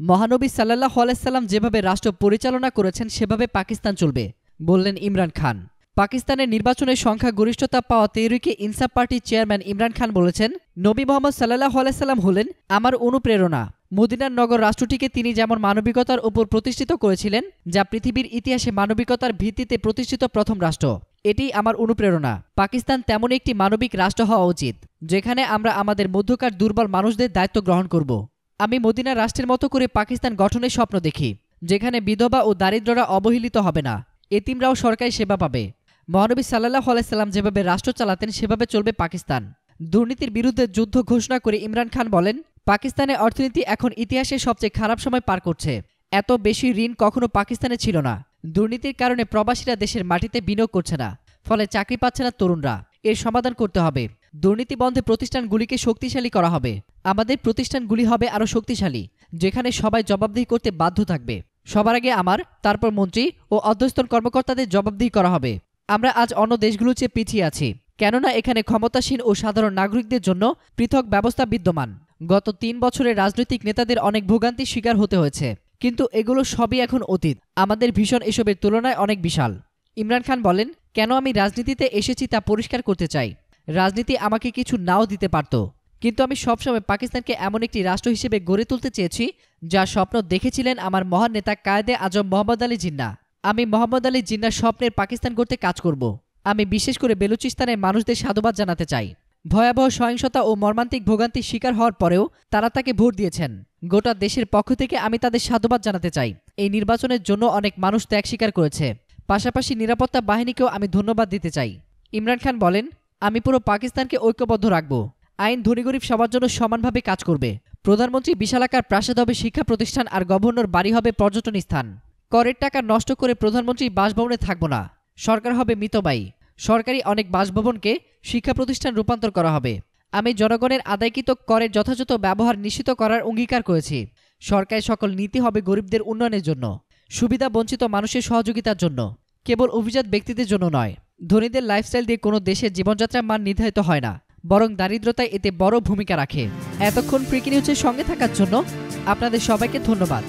মহানবী সাল্লাল্লাহু আলাইহি সাল্লাম যেভাবে রাষ্ট্র পরিচালনা করেছেন সেভাবে পাকিস্তান চলবে, বললেন ইমরান খান। পাকিস্তানের নির্বাচনে সংখ্যাগরিষ্ঠতা পাওয়া তেহরিকে ইনসাফ পার্টির চেয়ারম্যান ইমরান খান বলেছেন, নবী মোহাম্মদ সাল্লাল্লাহু আলাইহি সাল্লাম হলেন আমার অনুপ্রেরণা। মদিনার নগর রাষ্ট্রটিকে তিনি যেমন মানবিকতার উপর প্রতিষ্ঠিত করেছিলেন, যা পৃথিবীর ইতিহাসে মানবিকতার ভিত্তিতে প্রতিষ্ঠিত প্রথম রাষ্ট্র, এটিই আমার অনুপ্রেরণা। পাকিস্তান তেমন একটি মানবিক রাষ্ট্র হওয়া উচিত, যেখানে আমরা আমাদের মধ্যকার দুর্বল মানুষদের দায়িত্ব গ্রহণ করব। আমি মদিনা রাষ্ট্রের মতো করে পাকিস্তান গঠনের স্বপ্ন দেখি, যেখানে বিধবা ও দারিদ্ররা অবহেলিত হবে না, এতিমরাও সরকারি সেবা পাবে। মহানবী সাল্লাল্লাহু আলাইহি সাল্লাম যেভাবে রাষ্ট্র চালাতেন সেভাবে চলবে পাকিস্তান। দুর্নীতির বিরুদ্ধে যুদ্ধ ঘোষণা করে ইমরান খান বলেন, পাকিস্তানের অর্থনীতি এখন ইতিহাসের সবচেয়ে খারাপ সময় পার করছে। এত বেশি ঋণ কখনো পাকিস্তানে ছিল না। দুর্নীতির কারণে প্রবাসীরা দেশের মাটিতে বিনিয়োগ করছে না, ফলে চাকরি পাচ্ছে না তরুণরা। এর সমাধান করতে হবে। দুর্নীতি বন্ধে প্রতিষ্ঠানগুলিকে শক্তিশালী করা হবে। আমাদের প্রতিষ্ঠানগুলি হবে আরও শক্তিশালী, যেখানে সবাই জবাবদিহি করতে বাধ্য থাকবে। সবার আগে আমার, তারপর মন্ত্রী ও অধ্যস্তন কর্মকর্তাদের জবাবদিহি করা হবে। আমরা আজ অন্য দেশগুলোর চেয়ে পিছিয়ে আছি, কেননা এখানে ক্ষমতাসীন ও সাধারণ নাগরিকদের জন্য পৃথক ব্যবস্থা বিদ্যমান। গত ৩ বছরে রাজনৈতিক নেতাদের অনেক ভোগান্তির শিকার হতে হয়েছে, কিন্তু এগুলো সবই এখন অতীত। আমাদের ভীষণ এসবের তুলনায় অনেক বিশাল। ইমরান খান বলেন, কেন আমি রাজনীতিতে এসেছি তা পরিষ্কার করতে চাই। রাজনীতি আমাকে কিছু নাও দিতে পারত, কিন্তু আমি সবসময় পাকিস্তানকে এমন একটি রাষ্ট্র হিসেবে গড়ে তুলতে চেয়েছি যার স্বপ্ন দেখেছিলেন আমার মহান নেতা কায়েদে আজম মোহাম্মদ আলী জিন্নাহ। আমি মোহাম্মদ আলী জিন্নাহর স্বপ্নের পাকিস্তান গড়তে কাজ করব। আমি বিশেষ করে বেলুচিস্তানের মানুষদের সাধুবাদ জানাতে চাই। ভয়াবহ সহিংসতা ও মর্মান্তিক ভোগান্তির শিকার হওয়ার পরেও তারা তাকে ভোট দিয়েছেন। গোটা দেশের পক্ষ থেকে আমি তাদের সাধুবাদ জানাতে চাই। এই নির্বাচনের জন্য অনেক মানুষ ত্যাগ স্বীকার করেছে। পাশাপাশি নিরাপত্তা বাহিনীকেও আমি ধন্যবাদ দিতে চাই। ইমরান খান বলেন, আমি পুরো পাকিস্তানকে ঐক্যবদ্ধ রাখব। আইন ধনী গরিব সবার জন্য সমানভাবে কাজ করবে। প্রধানমন্ত্রী বিশালাকার প্রাসাদ হবে শিক্ষা প্রতিষ্ঠান, আর গভর্নর বাড়ি হবে পর্যটন স্থান। করের টাকা নষ্ট করে প্রধানমন্ত্রী বাসভবনে থাকব না। সরকার হবে মিতব্যয়ী। সরকারি অনেক বাসভবনকে শিক্ষা প্রতিষ্ঠান রূপান্তর করা হবে। আমি জনগণের আদায়কৃত করের যথাযথ ব্যবহার নিশ্চিত করার অঙ্গীকার করেছি। সরকারের সকল নীতি হবে গরিবদের উন্নয়নের জন্য, সুবিধা বঞ্চিত মানুষের সহযোগিতার জন্য, কেবল অভিজাত ব্যক্তিদের জন্য নয়। ধনীদের লাইফস্টাইল দিয়ে কোনো দেশের জীবনযাত্রার মান নির্ধারিত হয় না, বরং দারিদ্রতায় এতে বড় ভূমিকা রাখে। এতক্ষণ ফ্রিকি নিউজের সঙ্গে থাকার জন্য আপনাদের সবাইকে ধন্যবাদ।